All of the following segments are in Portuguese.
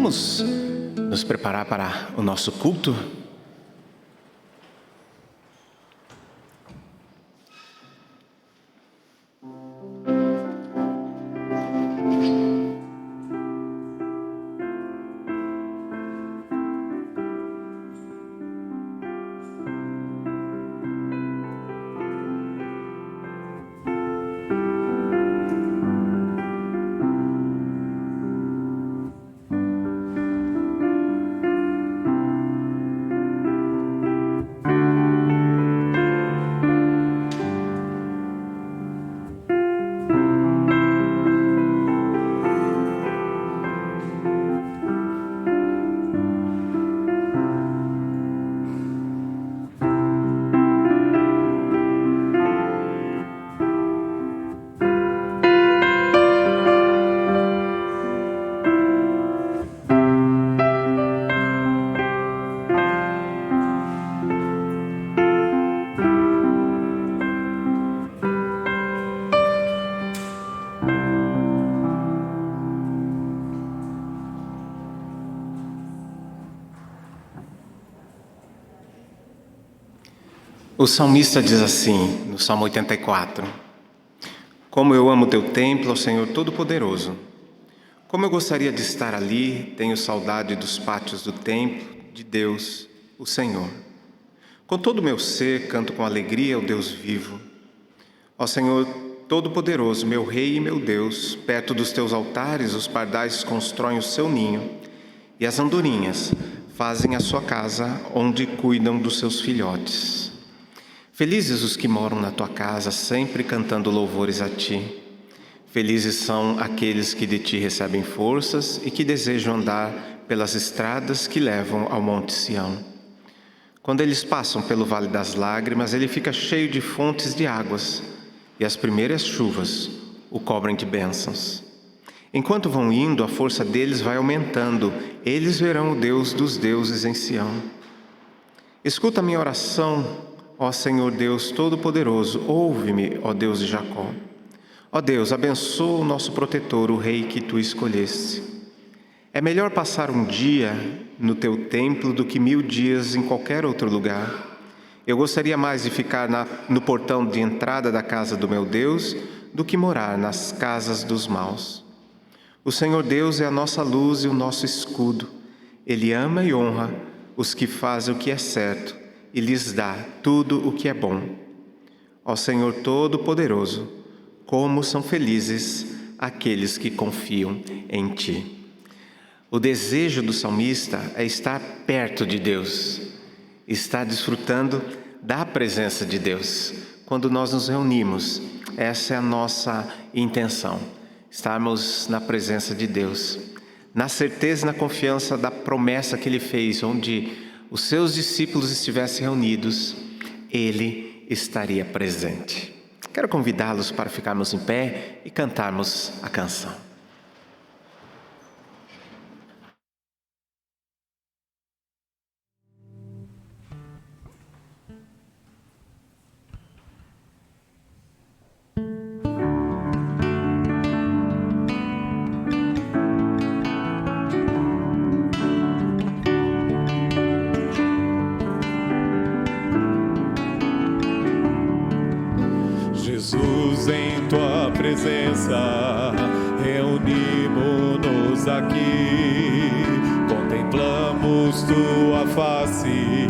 vamos nos preparar para o nosso culto? O salmista diz assim, no Salmo 84: Como eu amo teu templo, ó Senhor Todo-Poderoso. Como eu gostaria de estar ali, tenho saudade dos pátios do templo de Deus, o Senhor. Com todo o meu ser, canto com alegria ao Deus vivo. Ó Senhor Todo-Poderoso, meu Rei e meu Deus, perto dos teus altares os pardais constroem o seu ninho, e as andorinhas fazem a sua casa onde cuidam dos seus filhotes. Felizes os que moram na tua casa, sempre cantando louvores a ti. Felizes são aqueles que de ti recebem forças e que desejam andar pelas estradas que levam ao Monte Sião. Quando eles passam pelo Vale das Lágrimas, ele fica cheio de fontes de águas, e as primeiras chuvas o cobrem de bênçãos. Enquanto vão indo, a força deles vai aumentando, eles verão o Deus dos deuses em Sião. Escuta a minha oração, ó Senhor Deus Todo-Poderoso, ouve-me, ó Deus de Jacó. Ó Deus, abençoa o nosso protetor, o Rei que tu escolheste. É melhor passar um dia no teu templo do que 1000 dias em qualquer outro lugar. Eu gostaria mais de ficar no portão de entrada da casa do meu Deus do que morar nas casas dos maus. O Senhor Deus é a nossa luz e o nosso escudo. Ele ama e honra os que fazem o que é certo e lhes dá tudo o que é bom. Ó Senhor Todo-Poderoso, como são felizes aqueles que confiam em ti. O desejo do salmista é estar perto de Deus, estar desfrutando da presença de Deus. Quando nós nos reunimos, essa é a nossa intenção, estarmos na presença de Deus, na certeza e na confiança da promessa que Ele fez, onde os seus discípulos estivessem reunidos, Ele estaria presente. Quero convidá-los para ficarmos em pé e cantarmos a canção. Jesus, em tua presença, reunimos-nos aqui, contemplamos tua face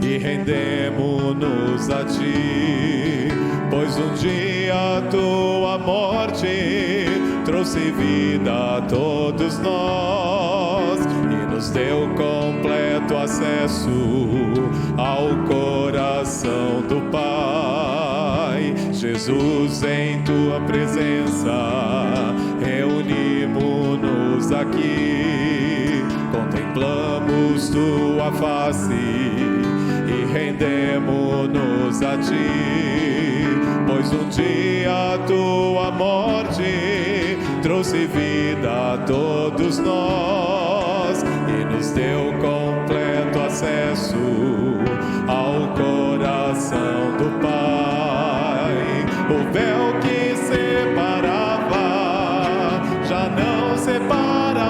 e rendemos-nos a ti, pois um dia tua morte trouxe vida a todos nós e nos deu completo acesso ao coração do Pai. Jesus, em tua presença, reunimos-nos aqui, contemplamos tua face e rendemos-nos a ti, pois um dia tua morte trouxe vida a todos nós e nos deu completo acesso ao coração do Pai. O véu que separava já não separa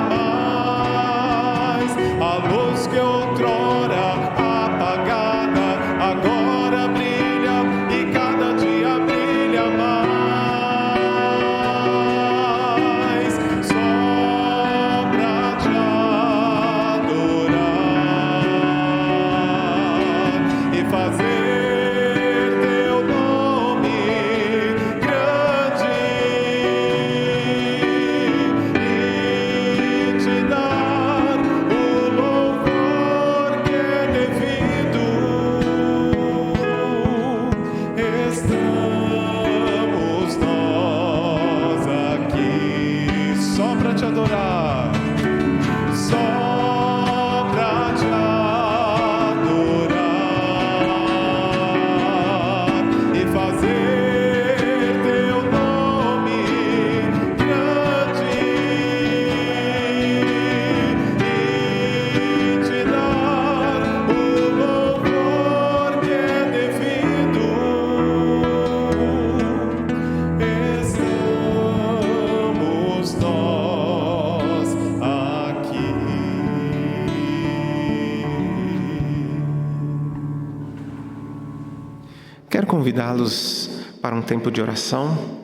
Quero convidá-los para um tempo de oração.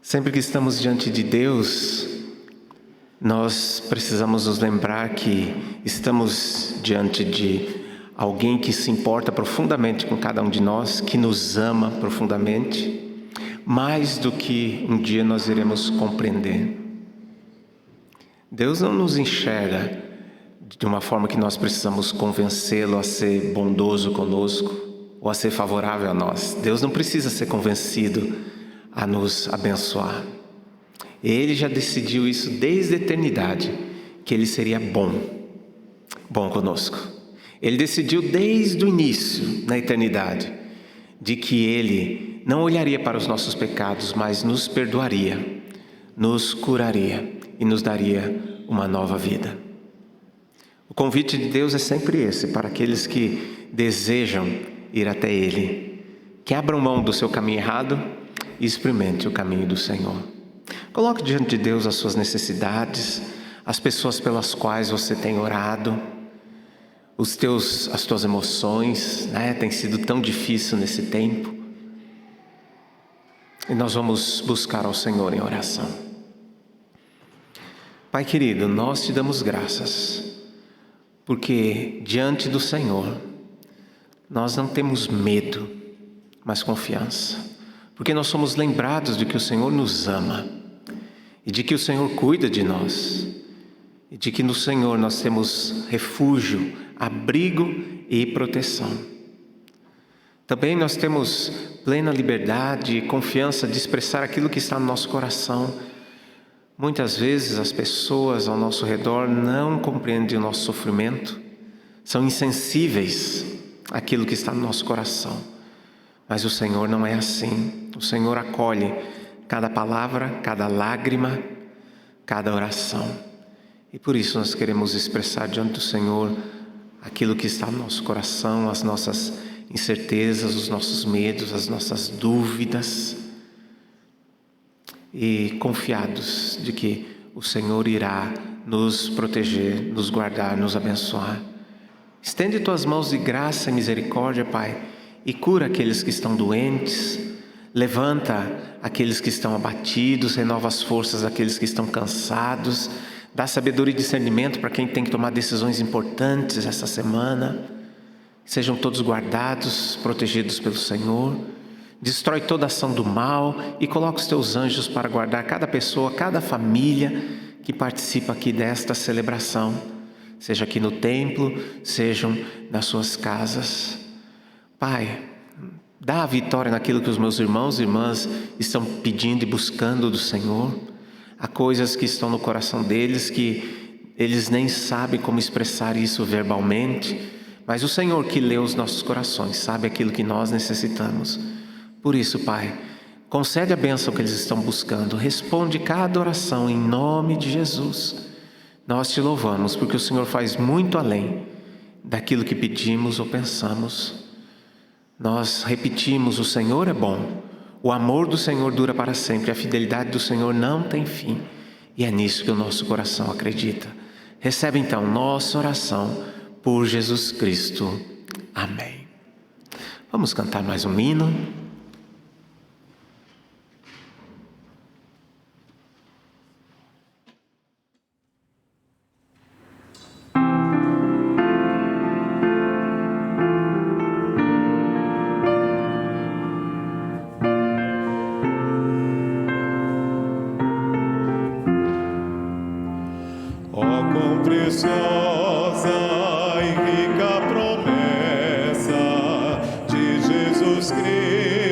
Sempre que estamos diante de Deus, nós precisamos nos lembrar que estamos diante de alguém que se importa profundamente com cada um de nós, que nos ama profundamente, mais do que um dia nós iremos compreender. Deus não nos enxerga de uma forma que nós precisamos convencê-lo a ser bondoso conosco ou a ser favorável a nós. Deus não precisa ser convencido a nos abençoar. Ele já decidiu isso desde a eternidade, que Ele seria bom conosco. Ele decidiu desde o início, na eternidade, de que Ele não olharia para os nossos pecados, mas nos perdoaria, nos curaria e nos daria uma nova vida. O convite de Deus é sempre esse, para aqueles que desejam ir até Ele, que abram mão do seu caminho errado e experimente o caminho do Senhor. Coloque diante de Deus as suas necessidades, as pessoas pelas quais você tem orado, as tuas emoções, né? Tem sido tão difícil nesse tempo. E nós vamos buscar ao Senhor em oração. Pai querido, nós te damos graças, porque diante do Senhor, nós não temos medo, mas confiança. Porque nós somos lembrados de que o Senhor nos ama, e de que o Senhor cuida de nós, e de que no Senhor nós temos refúgio, abrigo e proteção. Também nós temos plena liberdade e confiança de expressar aquilo que está no nosso coração. Muitas vezes as pessoas ao nosso redor não compreendem o nosso sofrimento, são insensíveis àquilo que está no nosso coração. Mas o Senhor não é assim. O Senhor acolhe cada palavra, cada lágrima, cada oração. E por isso nós queremos expressar diante do Senhor aquilo que está no nosso coração, as nossas incertezas, os nossos medos, as nossas dúvidas. E confiados de que o Senhor irá nos proteger, nos guardar, nos abençoar. Estende tuas mãos de graça e misericórdia, Pai, e cura aqueles que estão doentes, levanta aqueles que estão abatidos, renova as forças daqueles que estão cansados, dá sabedoria e discernimento para quem tem que tomar decisões importantes essa semana. Sejam todos guardados, protegidos pelo Senhor. Destrói toda ação do mal e coloca os teus anjos para guardar cada pessoa, cada família que participa aqui desta celebração, seja aqui no templo, sejam nas suas casas. Pai, dá a vitória naquilo que os meus irmãos e irmãs estão pedindo e buscando do Senhor. Há coisas que estão no coração deles que eles nem sabem como expressar isso verbalmente, mas o Senhor que lê os nossos corações sabe aquilo que nós necessitamos. Por isso, Pai, concede a bênção que eles estão buscando, responde cada oração em nome de Jesus. Nós te louvamos porque o Senhor faz muito além daquilo que pedimos ou pensamos. Nós repetimos, o Senhor é bom, o amor do Senhor dura para sempre, a fidelidade do Senhor não tem fim, e é nisso que o nosso coração acredita. Recebe então nossa oração por Jesus Cristo. Amém. Vamos cantar mais um hino. Quão preciosa e rica promessa de Jesus Cristo.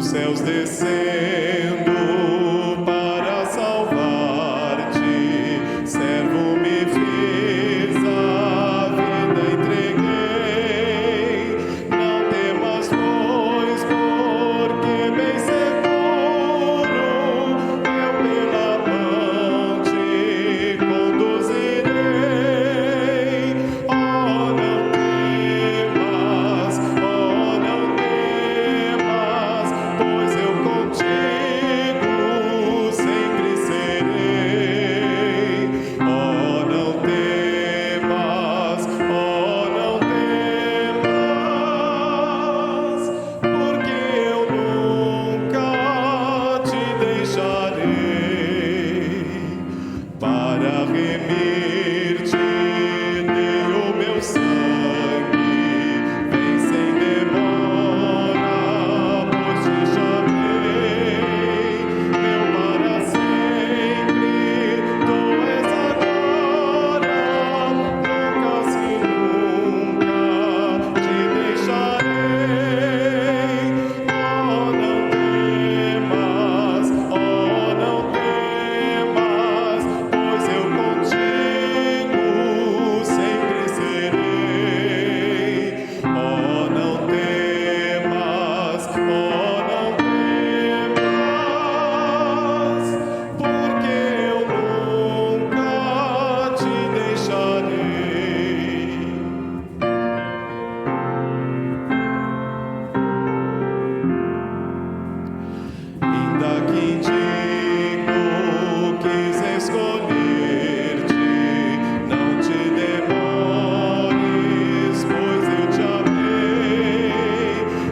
céus descendo para salvar-te, servo me fiz, a vida entreguei. Não temas, pois, porque bem seguro eu pela mão te conduzirei. Oh, não temas, pois eu contigo sempre serei. Oh, não temas, porque eu nunca te deixarei. Para remir-te dei o meu sangue, vem sem demora, pois te chamei. Meu para sempre, tu és agora, nunca se nunca te deixarei. Oh, não temas, pois eu contigo sempre serei. Oh, não temas, porque eu nunca te deixarei. Ainda que indigo quis escolher-te, não te demores, pois eu te amei.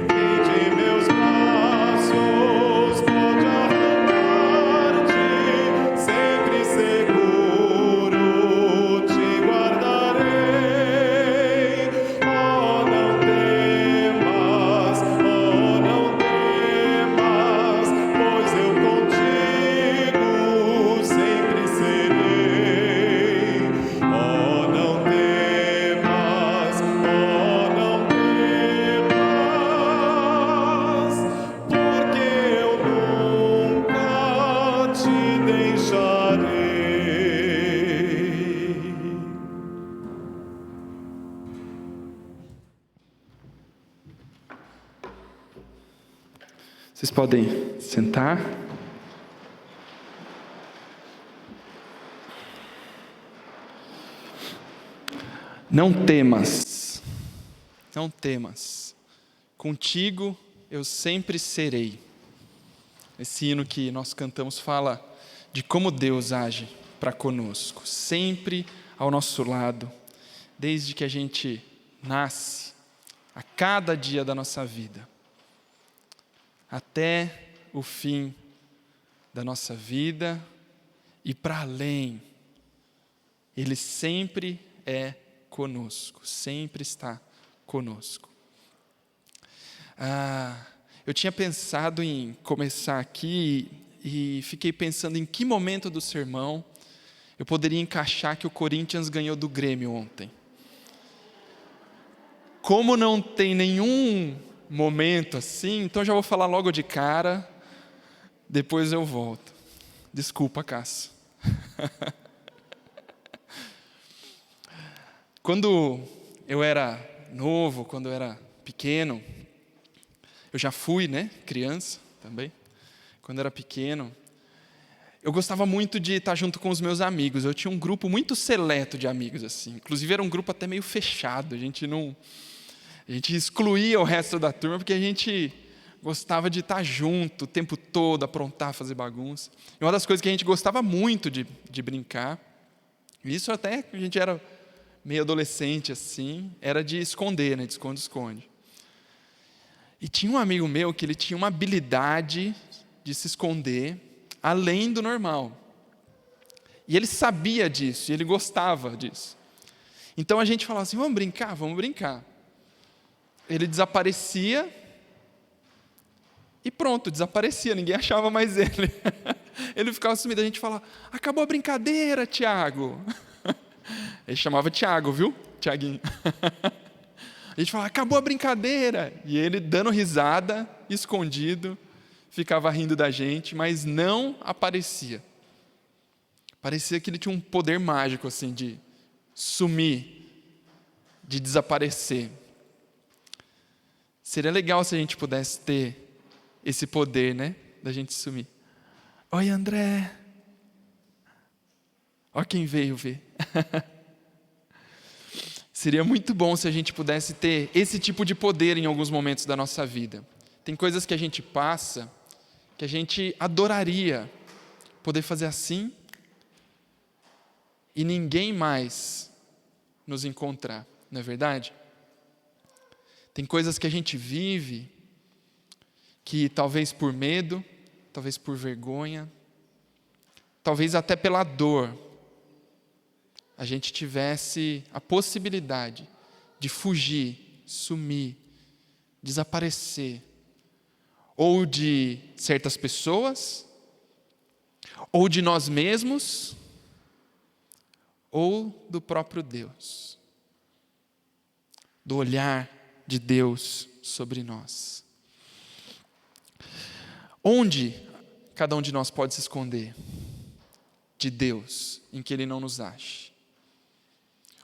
Quem de meus braços pode arrancar-te, sempre seguro te guardarei. Oh, não temas, pois eu contigo sempre serei. Oh, não temas, porque eu nunca te deixarei. Vocês podem sentar. Não temas, não temas, contigo eu sempre serei. Esse hino que nós cantamos fala de como Deus age para conosco, sempre ao nosso lado, desde que a gente nasce, a cada dia da nossa vida, até o fim da nossa vida e para além. Ele sempre é conosco, sempre está conosco. Eu tinha pensado em começar aqui e fiquei pensando em que momento do sermão eu poderia encaixar que o Corinthians ganhou do Grêmio ontem. Como não tem nenhum momento assim, então já vou falar logo de cara, depois eu volto. Desculpa, Cássio. Quando eu era novo, quando eu era pequeno, eu já fui, criança também. Quando eu era pequeno, eu gostava muito de estar junto com os meus amigos. Eu tinha um grupo muito seleto de amigos, assim. Inclusive era um grupo até meio fechado. A gente excluía o resto da turma porque a gente gostava de estar junto o tempo todo, aprontar, fazer bagunça. E uma das coisas que a gente gostava muito de brincar, isso até que a gente era meio adolescente assim, era de esconder, de esconde-esconde. E tinha um amigo meu que ele tinha uma habilidade de se esconder além do normal. E ele sabia disso, e ele gostava disso. Então a gente falava assim, vamos brincar. Ele desaparecia e pronto, desaparecia, ninguém achava mais ele. Ele ficava sumido, a gente falava, acabou a brincadeira, Tiago. Ele chamava Tiago, viu? Tiaguinho. A gente falava, acabou a brincadeira. E ele dando risada, escondido, ficava rindo da gente, mas não aparecia. Parecia que ele tinha um poder mágico, assim, de sumir, de desaparecer. Seria legal se a gente pudesse ter esse poder, né? Da gente sumir. Oi, André. Ó quem veio ver. Seria muito bom se a gente pudesse ter esse tipo de poder em alguns momentos da nossa vida. Tem coisas que a gente passa, que a gente adoraria poder fazer assim e ninguém mais nos encontrar, não é verdade? Tem coisas que a gente vive que talvez por medo, talvez por vergonha, talvez até pela dor, a gente tivesse a possibilidade de fugir, sumir, desaparecer, ou de certas pessoas, ou de nós mesmos, ou do próprio Deus, do olhar de Deus sobre nós. Onde cada um de nós pode se esconder de Deus, em que Ele não nos ache?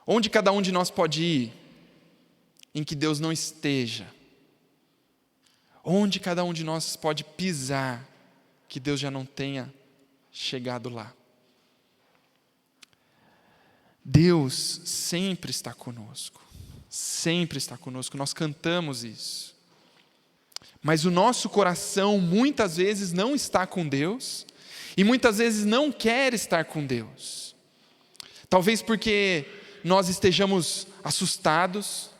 Onde cada um de nós pode ir, em que Deus não esteja? Onde cada um de nós pode pisar, que Deus já não tenha chegado lá? Deus sempre está conosco. Sempre está conosco, nós cantamos isso. Mas o nosso coração muitas vezes não está com Deus e muitas vezes não quer estar com Deus. Talvez porque nós estejamos assustados,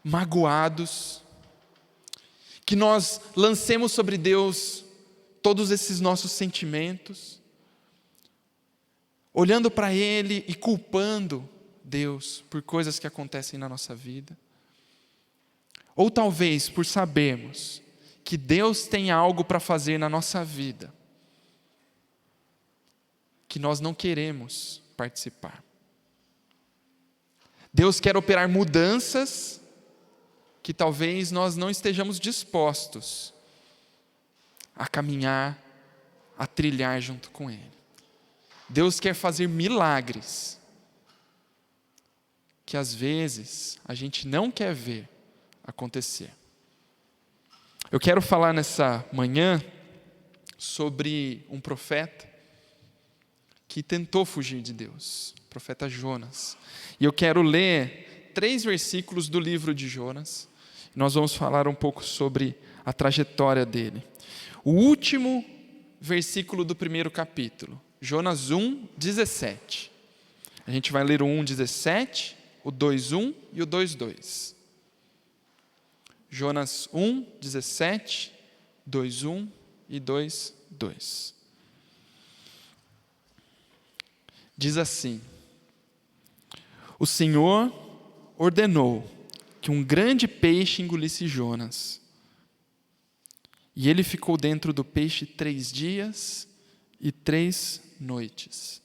magoados, que nós lancemos sobre Deus todos esses nossos sentimentos, olhando para Ele e culpando Deus por coisas que acontecem na nossa vida. Ou talvez por sabermos que Deus tem algo para fazer na nossa vida, que nós não queremos participar. Deus quer operar mudanças que talvez nós não estejamos dispostos a caminhar, a trilhar junto com Ele. Deus quer fazer milagres que às vezes a gente não quer ver acontecer. Eu quero falar nessa manhã sobre um profeta que tentou fugir de Deus, o profeta Jonas. E eu quero ler 3 versículos do livro de Jonas. Nós vamos falar um pouco sobre a trajetória dele. O último versículo do primeiro capítulo, Jonas 1:17. A gente vai ler o 1:17, o 2:1 e o 2:2. Jonas 1:17, 2:1 e 2:2. Diz assim: O Senhor ordenou que um grande peixe engolisse Jonas. E ele ficou dentro do peixe 3 dias e 3 noites.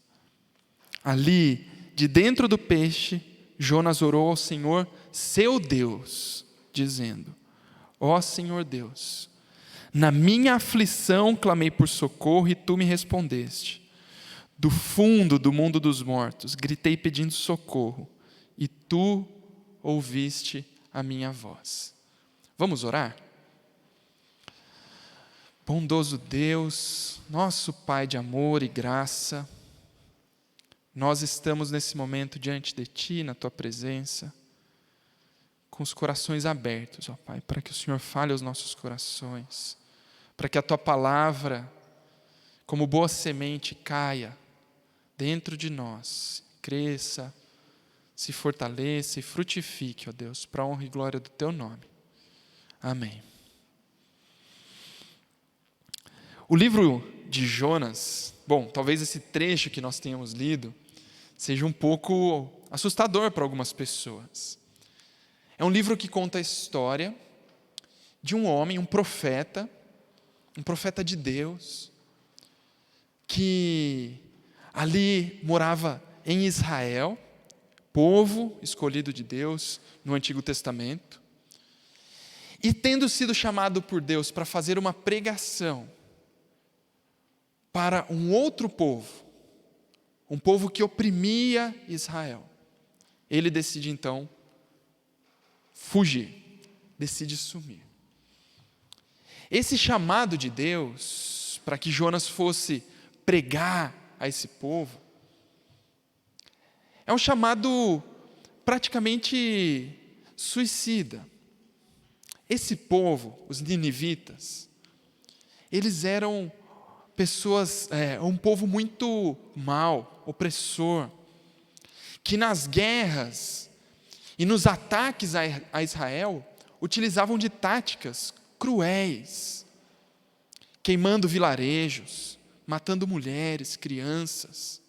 Ali, de dentro do peixe, Jonas orou ao Senhor, seu Deus, dizendo: Ó Senhor Deus, na minha aflição clamei por socorro e tu me respondeste. Do fundo do mundo dos mortos gritei pedindo socorro e tu ouviste a minha voz. Vamos orar? Bondoso Deus, nosso Pai de amor e graça, nós estamos nesse momento diante de Ti, na Tua presença, com os corações abertos, ó Pai, para que o Senhor fale aos nossos corações, para que a Tua palavra, como boa semente, caia dentro de nós, cresça, se fortaleça e frutifique, ó Deus, para a honra e glória do Teu nome. Amém. O livro de Jonas, bom, talvez esse trecho que nós tenhamos lido seja um pouco assustador para algumas pessoas. É um livro que conta a história de um homem, um profeta de Deus, que ali morava em Israel, povo escolhido de Deus no Antigo Testamento. E tendo sido chamado por Deus para fazer uma pregação para um outro povo, um povo que oprimia Israel, ele decide então fugir, decide sumir. Esse chamado de Deus para que Jonas fosse pregar a esse povo é um chamado praticamente suicida. Esse povo, os ninivitas, eles eram pessoas, um povo muito mau, opressor, que nas guerras e nos ataques a Israel utilizavam de táticas cruéis, queimando vilarejos, matando mulheres, crianças,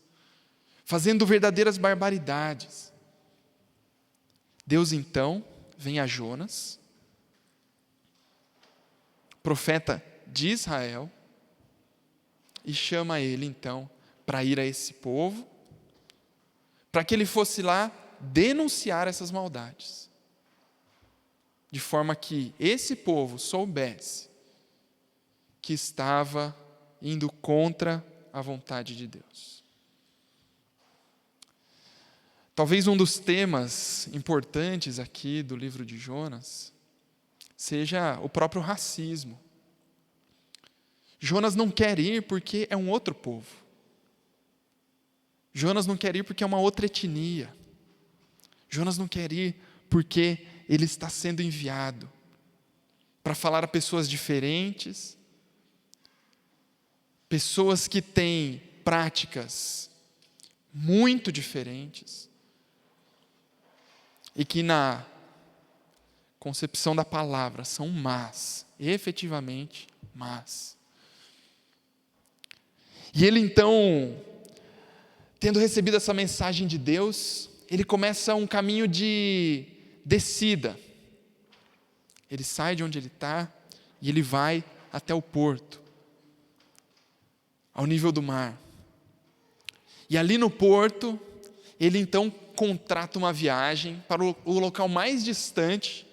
fazendo verdadeiras barbaridades. Deus então vem a Jonas, profeta de Israel, e chama ele então para ir a esse povo, para que ele fosse lá denunciar essas maldades, de forma que esse povo soubesse que estava indo contra a vontade de Deus. Talvez um dos temas importantes aqui do livro de Jonas seja o próprio racismo. Jonas não quer ir porque é um outro povo. Jonas não quer ir porque é uma outra etnia. Jonas não quer ir porque ele está sendo enviado para falar a pessoas diferentes, pessoas que têm práticas muito diferentes e que na concepção da palavra são más, efetivamente más. E ele então, tendo recebido essa mensagem de Deus, ele começa um caminho de descida. Ele sai de onde ele está e ele vai até o porto, ao nível do mar. E ali no porto, ele então contrata uma viagem para o local mais distante,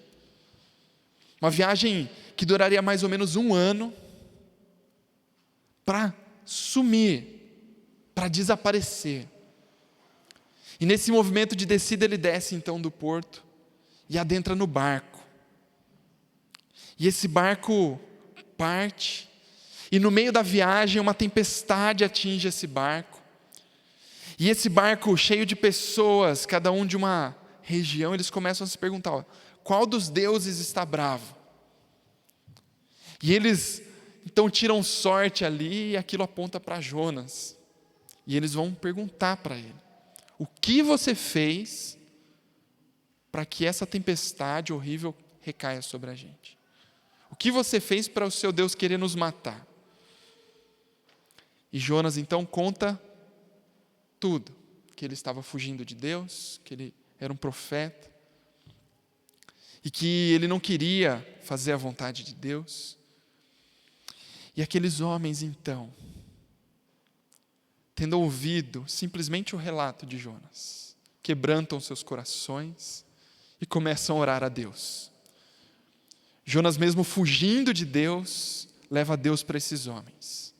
uma viagem que duraria mais ou menos 1 ano, para sumir, para desaparecer. E nesse movimento de descida ele desce então do porto e adentra no barco. E esse barco parte, e no meio da viagem uma tempestade atinge esse barco. E esse barco cheio de pessoas, cada um de uma região, eles começam a se perguntar, qual dos deuses está bravo? E eles então tiram sorte ali e aquilo aponta para Jonas. E eles vão perguntar para ele, o que você fez para que essa tempestade horrível recaia sobre a gente? O que você fez para o seu Deus querer nos matar? E Jonas então conta tudo, que ele estava fugindo de Deus, que ele era um profeta, e que ele não queria fazer a vontade de Deus. E aqueles homens então, tendo ouvido simplesmente o relato de Jonas, quebrantam seus corações e começam a orar a Deus. Jonas, mesmo fugindo de Deus, leva Deus para esses homens.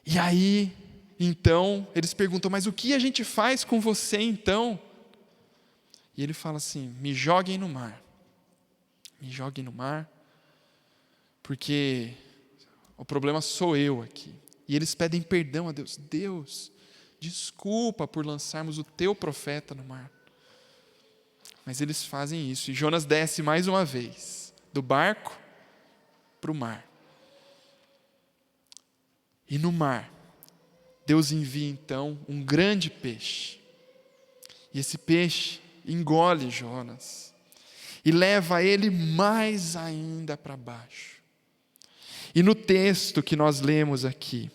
E aí, então, eles perguntam, mas o que a gente faz com você então? E ele fala assim, me joguem no mar. Me joguem no mar, porque o problema sou eu aqui. E eles pedem perdão a Deus. Deus, desculpa por lançarmos o teu profeta no mar. Mas eles fazem isso. E Jonas desce mais uma vez, do barco para o mar. E no mar, Deus envia então um grande peixe. E esse peixe engole Jonas e leva ele mais ainda para baixo. E no texto que nós lemos aqui,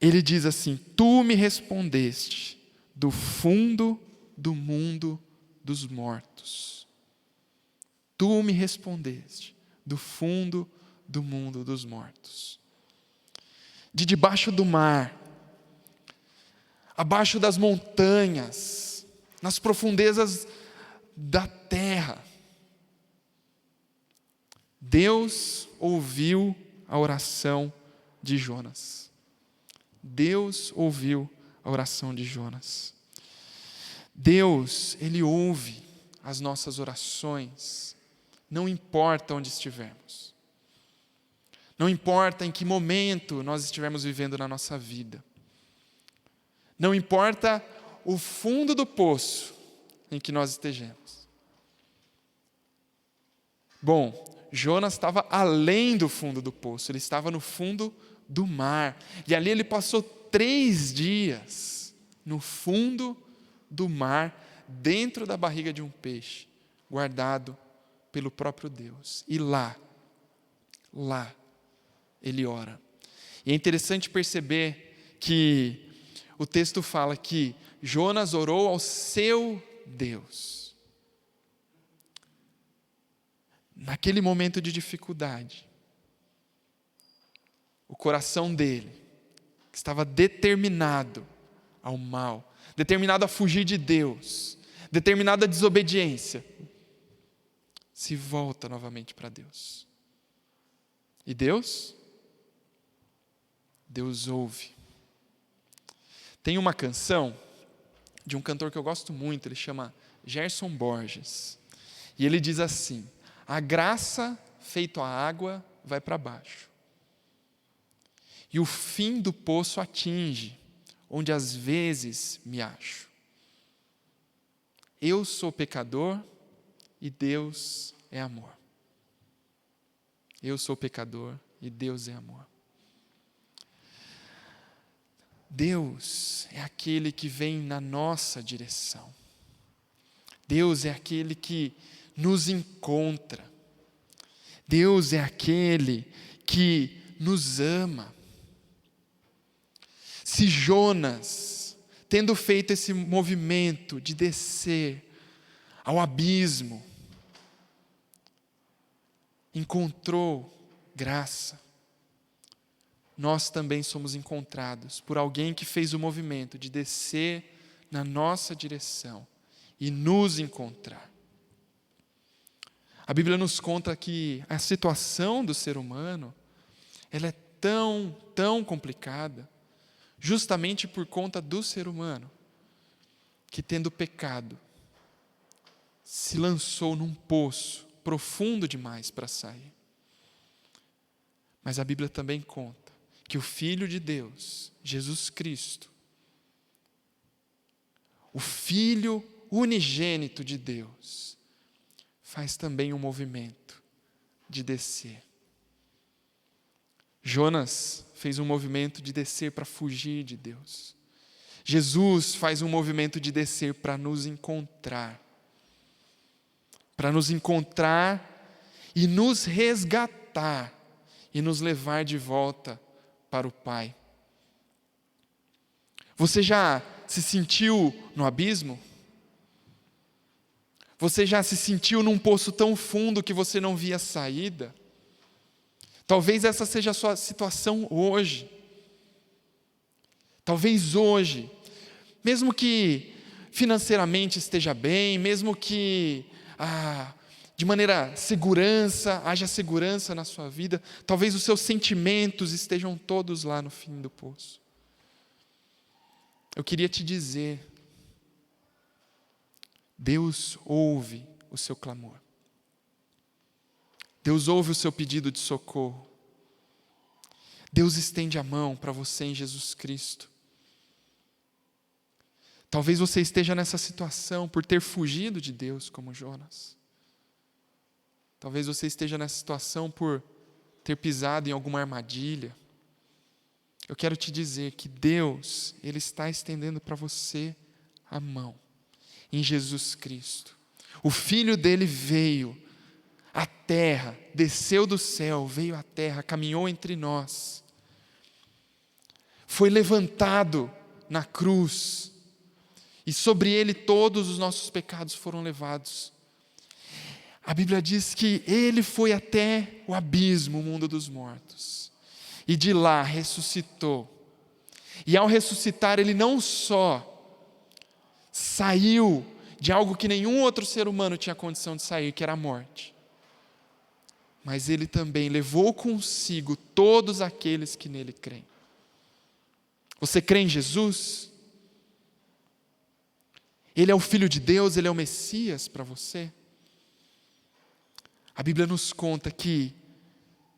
ele diz assim, tu me respondeste do fundo do mundo dos mortos. Tu me respondeste do fundo do mundo dos mortos. De debaixo do mar, abaixo das montanhas, nas profundezas da terra, Deus ouviu a oração de Jonas. Deus ouviu a oração de Jonas. Deus, Ele ouve as nossas orações, não importa onde estivermos. Não importa em que momento nós estivermos vivendo na nossa vida. Não importa o fundo do poço em que nós estejamos. Bom, Jonas estava além do fundo do poço, ele estava no fundo do mar. E ali ele passou 3 dias no fundo do mar, dentro da barriga de um peixe, guardado pelo próprio Deus. E lá ele ora. E é interessante perceber que o texto fala que Jonas orou ao seu Deus. Naquele momento de dificuldade, o coração dele, que estava determinado ao mal, determinado a fugir de Deus, determinado à desobediência, se volta novamente para Deus. E Deus ouve. Tem uma canção de um cantor que eu gosto muito, ele chama Gerson Borges. E ele diz assim: a graça feito a água vai para baixo. E o fim do poço atinge, onde às vezes me acho. Eu sou pecador e Deus é amor. Eu sou pecador e Deus é amor. Deus é aquele que vem na nossa direção. Deus é aquele que nos encontra. Deus é aquele que nos ama. Se Jonas, tendo feito esse movimento de descer ao abismo, encontrou graça, nós também somos encontrados por alguém que fez o movimento de descer na nossa direção e nos encontrar. A Bíblia nos conta que a situação do ser humano, ela é tão complicada, justamente por conta do ser humano, que tendo pecado, se lançou num poço profundo demais para sair. Mas a Bíblia também conta que o Filho de Deus, Jesus Cristo, o Filho unigênito de Deus, faz também um movimento de descer. Jonas fez um movimento de descer para fugir de Deus. Jesus faz um movimento de descer para nos encontrar. Para nos encontrar e nos resgatar e nos levar de volta para o Pai. Você já se sentiu no abismo? Você já se sentiu num poço tão fundo que você não via saída? Talvez essa seja a sua situação hoje. Talvez hoje, mesmo que financeiramente esteja bem, mesmo que de maneira haja segurança na sua vida, talvez os seus sentimentos estejam todos lá no fim do poço. Eu queria te dizer, Deus ouve o seu clamor. Deus ouve o seu pedido de socorro. Deus estende a mão para você em Jesus Cristo. Talvez você esteja nessa situação por ter fugido de Deus como Jonas. Talvez você esteja nessa situação por ter pisado em alguma armadilha. Eu quero te dizer que Deus, Ele está estendendo para você a mão em Jesus Cristo. O Filho dele veio à terra, desceu do céu, veio à terra, caminhou entre nós. Foi levantado na cruz e sobre ele todos os nossos pecados foram levados. A Bíblia diz que ele foi até o abismo, o mundo dos mortos, e de lá ressuscitou. E ao ressuscitar, ele não só saiu de algo que nenhum outro ser humano tinha condição de sair, que era a morte, mas Ele também levou consigo todos aqueles que nele creem. Você crê em Jesus? Ele é o Filho de Deus, Ele é o Messias para você? A Bíblia nos conta que,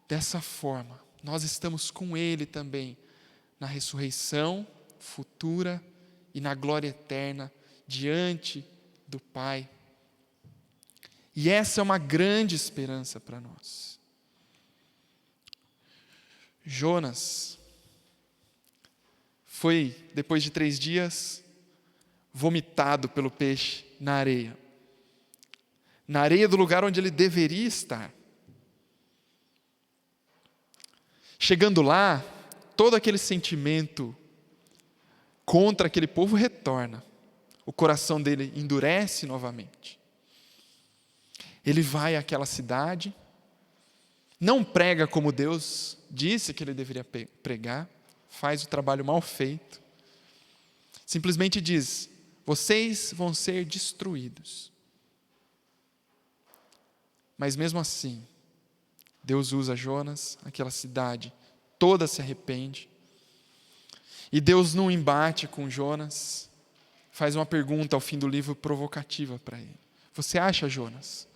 dessa forma, nós estamos com Ele também na ressurreição futura e na glória eterna diante do Pai. E essa é uma grande esperança para nós. Jonas foi, depois de 3 dias, vomitado pelo peixe na areia. Na areia do lugar onde ele deveria estar. Chegando lá, todo aquele sentimento contra aquele povo retorna. O coração dele endurece novamente. Ele vai àquela cidade, não prega como Deus disse que ele deveria pregar, faz o trabalho mal feito. Simplesmente diz: vocês vão ser destruídos. Mas mesmo assim, Deus usa Jonas, aquela cidade toda se arrepende. E Deus, num embate com Jonas, faz uma pergunta ao fim do livro provocativa para ele. Você acha, Jonas,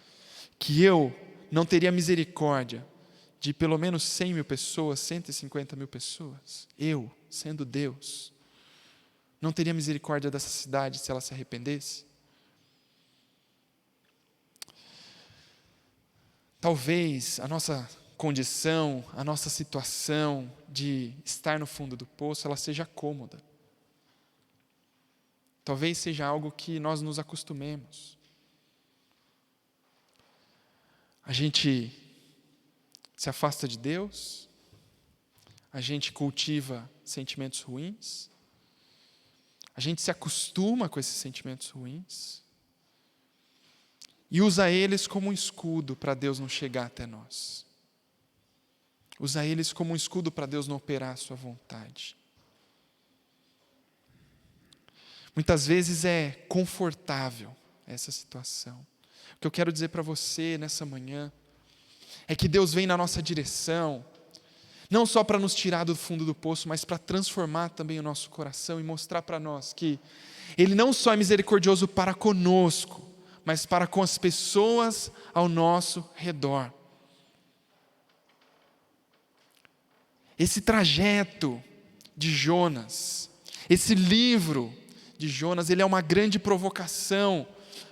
que eu não teria misericórdia de pelo menos 100 mil pessoas, 150 mil pessoas? Eu, sendo Deus, não teria misericórdia dessa cidade se ela se arrependesse? Talvez a nossa condição, a nossa situação de estar no fundo do poço, ela seja cômoda. Talvez seja algo que nós nos acostumemos. A gente se afasta de Deus, a gente cultiva sentimentos ruins, a gente se acostuma com esses sentimentos ruins e usa eles como um escudo para Deus não chegar até nós. Usa eles como um escudo para Deus não operar a sua vontade. Muitas vezes é confortável essa situação. O que eu quero dizer para você nessa manhã é que Deus vem na nossa direção, não só para nos tirar do fundo do poço, mas para transformar também o nosso coração e mostrar para nós que Ele não só é misericordioso para conosco, mas para com as pessoas ao nosso redor. Esse trajeto de Jonas, esse livro de Jonas, ele é uma grande provocação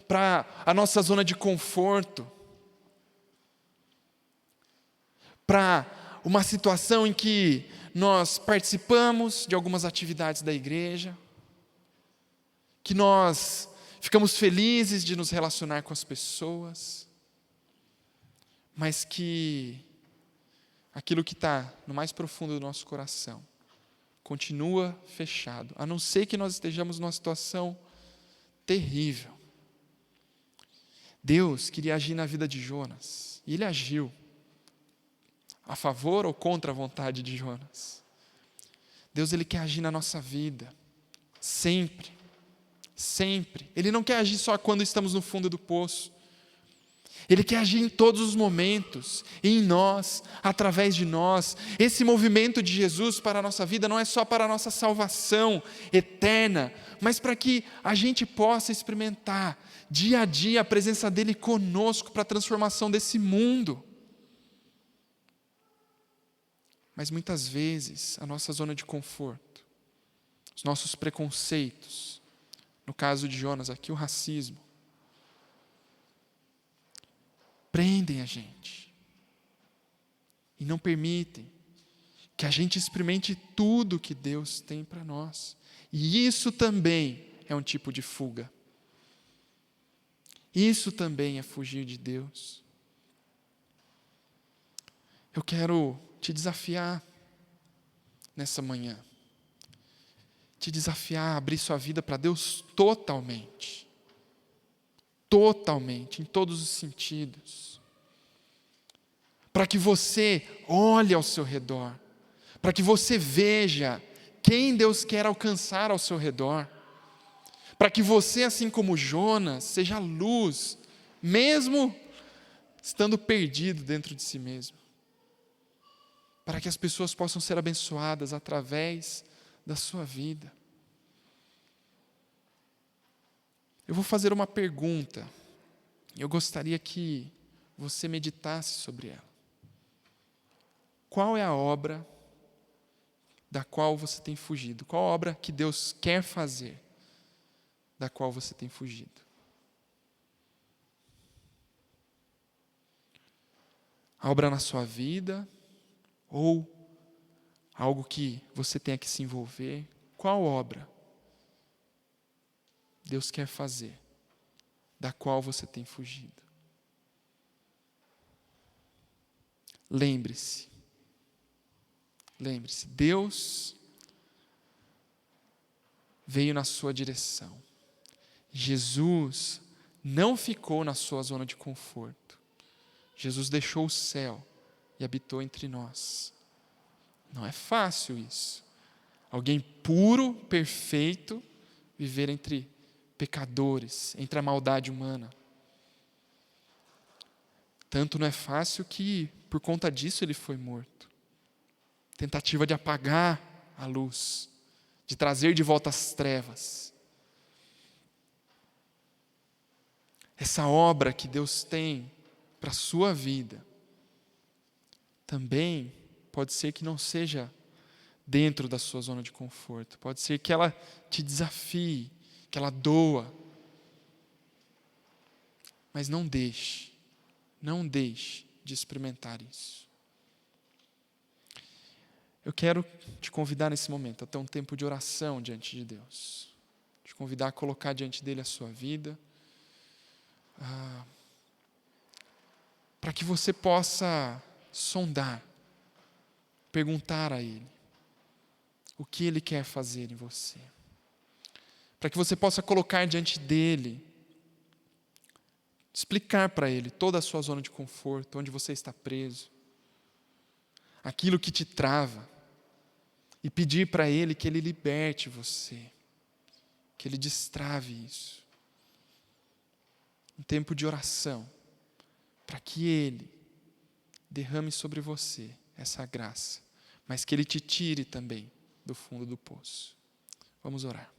para a nossa zona de conforto, para uma situação em que nós participamos de algumas atividades da igreja, que nós ficamos felizes de nos relacionar com as pessoas, mas que aquilo que está no mais profundo do nosso coração continua fechado, a não ser que nós estejamos numa situação terrível. Deus queria agir na vida de Jonas, e Ele agiu, a favor ou contra a vontade de Jonas. Deus, Ele quer agir na nossa vida, sempre, sempre. Ele não quer agir só quando estamos no fundo do poço. Ele quer agir em todos os momentos, em nós, através de nós. Esse movimento de Jesus para a nossa vida não é só para a nossa salvação eterna, mas para que a gente possa experimentar dia a dia a presença dEle conosco para a transformação desse mundo. Mas muitas vezes a nossa zona de conforto, os nossos preconceitos, no caso de Jonas aqui, o racismo, prendem a gente e não permitem que a gente experimente tudo que Deus tem para nós. E isso também é um tipo de fuga. Isso também é fugir de Deus. Eu quero te desafiar nessa manhã. Te desafiar a abrir sua vida para Deus totalmente. Totalmente, em todos os sentidos. Para que você olhe ao seu redor. Para que você veja quem Deus quer alcançar ao seu redor. Para que você, assim como Jonas, seja luz, mesmo estando perdido dentro de si mesmo, para que as pessoas possam ser abençoadas através da sua vida. Eu vou fazer uma pergunta, eu gostaria que você meditasse sobre ela. Qual é a obra da qual você tem fugido? Qual a obra que Deus quer fazer, da qual você tem fugido? A obra na sua vida, ou algo que você tenha que se envolver? Qual obra Deus quer fazer, da qual você tem fugido? Lembre-se, Deus veio na sua direção. Jesus não ficou na sua zona de conforto. Jesus deixou o céu e habitou entre nós. Não é fácil isso. Alguém puro, perfeito, viver entre pecadores, entre a maldade humana. Tanto não é fácil que, por conta disso, ele foi morto. Tentativa de apagar a luz, de trazer de volta as trevas. Essa obra que Deus tem para a sua vida, também pode ser que não seja dentro da sua zona de conforto. Pode ser que ela te desafie, que ela doa. Mas não deixe de experimentar isso. Eu quero te convidar nesse momento a ter um tempo de oração diante de Deus. Te convidar a colocar diante dele a sua vida. Para que você possa sondar, perguntar a Ele o que Ele quer fazer em você. Para que você possa colocar diante dEle, explicar para Ele toda a sua zona de conforto, onde você está preso, aquilo que te trava, e pedir para Ele que Ele liberte você, que Ele destrave isso. Um tempo de oração, para que Ele derrame sobre você essa graça, mas que Ele te tire também do fundo do poço. Vamos orar.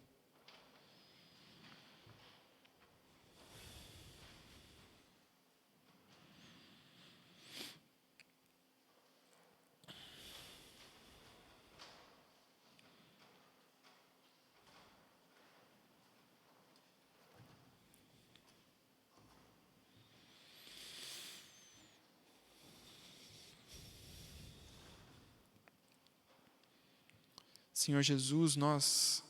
Senhor Jesus, nós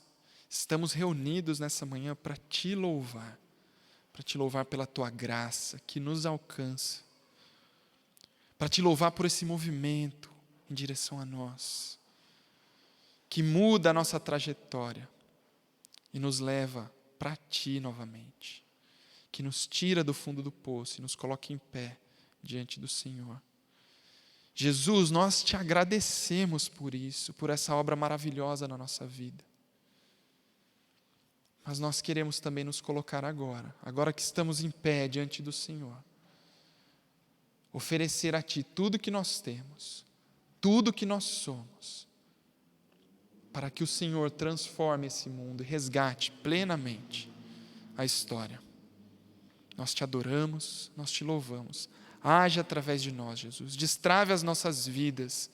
estamos reunidos nessa manhã para Te louvar pela Tua graça que nos alcança, para Te louvar por esse movimento em direção a nós, que muda a nossa trajetória e nos leva para Ti novamente, que nos tira do fundo do poço e nos coloca em pé diante do Senhor. Jesus, nós Te agradecemos por isso, por essa obra maravilhosa na nossa vida. Mas nós queremos também nos colocar agora que estamos em pé diante do Senhor, oferecer a Ti tudo que nós temos, tudo que nós somos, para que o Senhor transforme esse mundo e resgate plenamente a história. Nós Te adoramos, nós Te louvamos. Age através de nós, Jesus. Destrave as nossas vidas.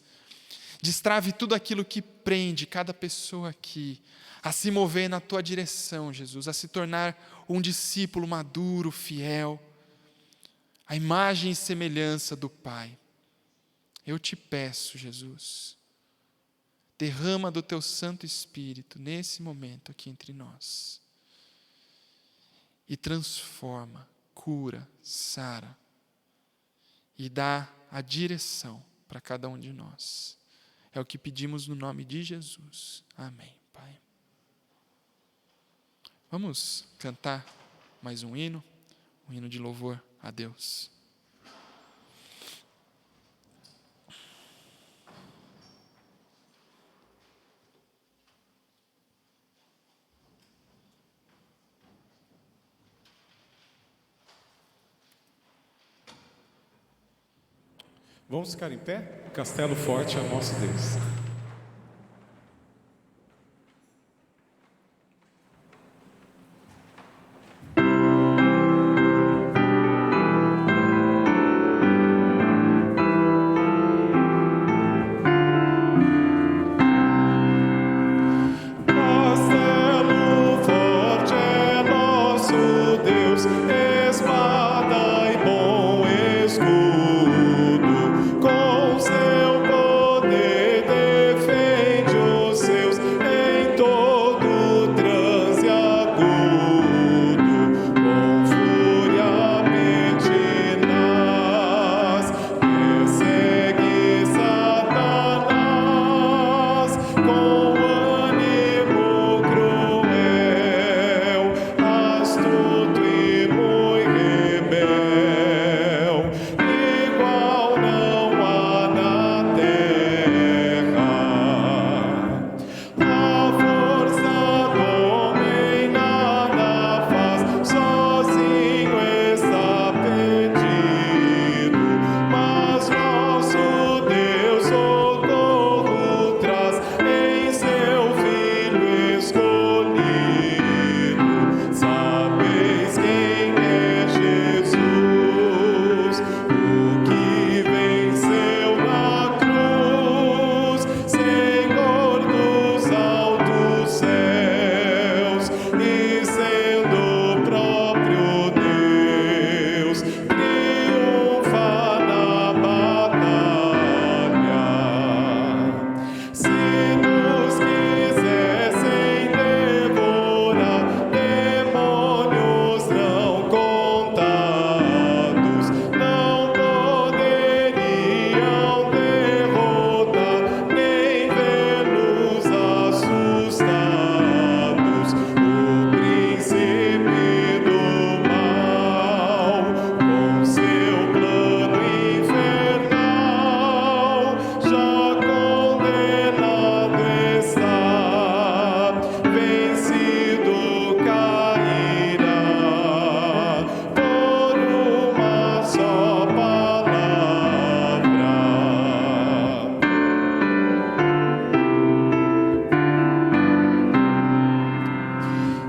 Destrave tudo aquilo que prende cada pessoa aqui a se mover na Tua direção, Jesus, a se tornar um discípulo maduro, fiel, a imagem e semelhança do Pai. Eu Te peço, Jesus, derrama do Teu Santo Espírito nesse momento aqui entre nós e transforma, cura, sara e dá a direção para cada um de nós. É o que pedimos no nome de Jesus. Amém, Pai. Vamos cantar mais um hino de louvor a Deus. Vamos ficar em pé? Castelo forte é o nosso Deus. Castelo forte é nosso Deus, espada e bom escudo. Com seu poder defende os seus em todo transe agudo. Com fúria pertinaz persegue Satanás. Com ânimo cruel, astuto e muito rebel, igual não há na terra. A força do homem nada faz, sozinho está perdido. Mas nosso Deus socorro traz em seu Filho escolhido. Sabeis quem é Jesus, o que venceu na cruz, Senhor dos altos céus, e sendo o próprio Deus, triunfa na batalha. Se nos quisessem devorar, demônios não contados não poderiam derrotar, nem ver-nos assustados. O príncipe do mal, com seu plano infernal, já condenado está, vencido cairá por uma só palavra.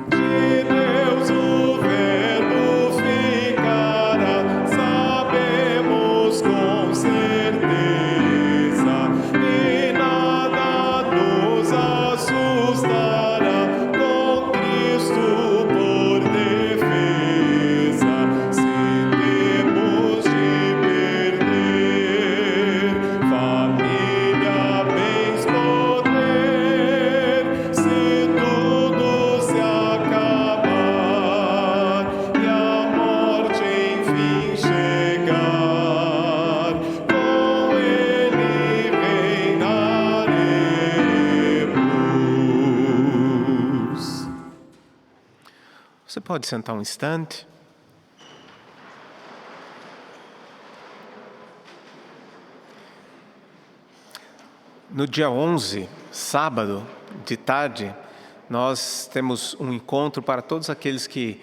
De Deus o Verbo ficará, sabemos com certeza, e nada nos assustará, com Cristo por defesa. Se temos de perder família, bens, poder, se tudo se acabar e a morte enfim chegar, com Ele reinaremos. Você pode sentar um instante? No dia 11, sábado, de tarde, nós temos um encontro para todos aqueles que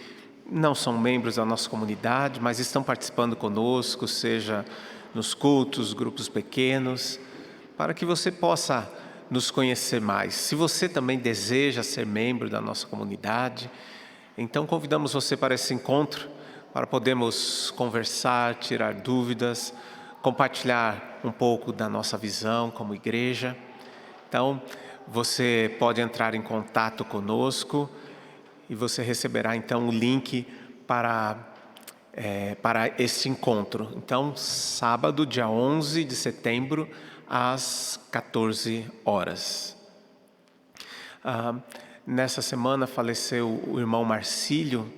não são membros da nossa comunidade, mas estão participando conosco, seja nos cultos, grupos pequenos, para que você possa nos conhecer mais. Se você também deseja ser membro da nossa comunidade, então convidamos você para esse encontro, para podermos conversar, tirar dúvidas, compartilhar um pouco da nossa visão como igreja. Então, você pode entrar em contato conosco e você receberá então o link para esse encontro. Então, sábado, dia 11 de setembro, às 14 horas. Nessa semana faleceu o irmão Marcílio,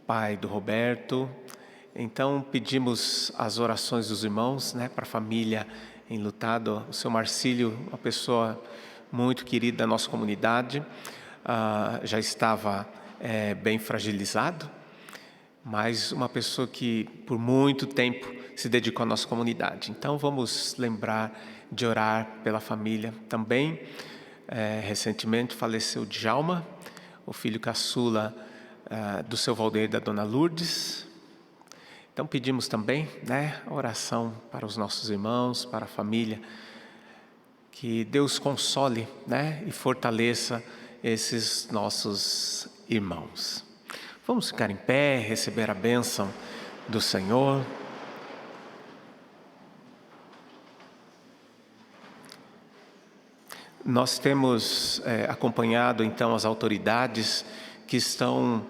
pai do Roberto. Então pedimos as orações dos irmãos, para a família enlutada. O seu Marcílio, uma pessoa muito querida da nossa comunidade, já estava bem fragilizado, mas uma pessoa que por muito tempo se dedicou à nossa comunidade. Então vamos lembrar de orar pela família também. Recentemente faleceu Djalma, o filho caçula do seu Valdeir e da dona Lourdes. Então pedimos também, oração para os nossos irmãos, para a família, que Deus console, e fortaleça esses nossos irmãos. Vamos ficar em pé, receber a bênção do Senhor. Nós temos acompanhado então as autoridades que estão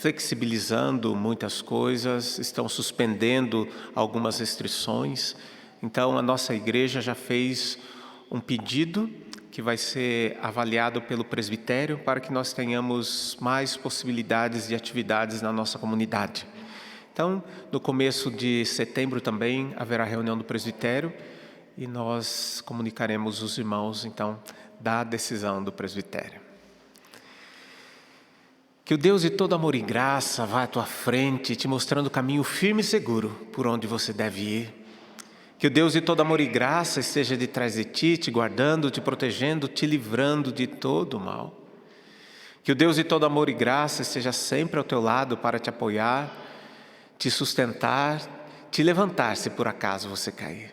flexibilizando muitas coisas, estão suspendendo algumas restrições. Então a nossa igreja já fez um pedido que vai ser avaliado pelo presbitério para que nós tenhamos mais possibilidades de atividades na nossa comunidade. Então, no começo de setembro também haverá reunião do presbitério e nós comunicaremos os irmãos, então, da decisão do presbitério. Que o Deus de todo amor e graça vá à tua frente, te mostrando o caminho firme e seguro por onde você deve ir. Que o Deus de todo amor e graça esteja de trás de ti, te guardando, te protegendo, te livrando de todo o mal. Que o Deus de todo amor e graça esteja sempre ao teu lado para te apoiar, te sustentar, te levantar se por acaso você cair.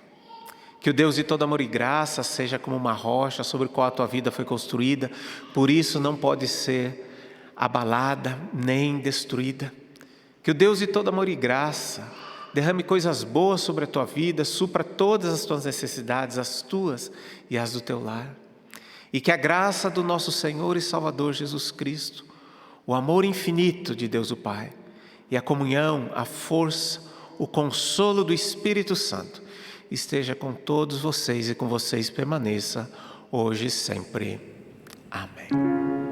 Que o Deus de todo amor e graça seja como uma rocha sobre a qual a tua vida foi construída, por isso não pode ser abalada nem destruída. Que o Deus de todo amor e graça derrame coisas boas sobre a tua vida, supra todas as tuas necessidades, as tuas e as do teu lar. E que a graça do nosso Senhor e Salvador Jesus Cristo, o amor infinito de Deus o Pai, e a comunhão, a força, o consolo do Espírito Santo, esteja com todos vocês e com vocês permaneça hoje e sempre. Amém.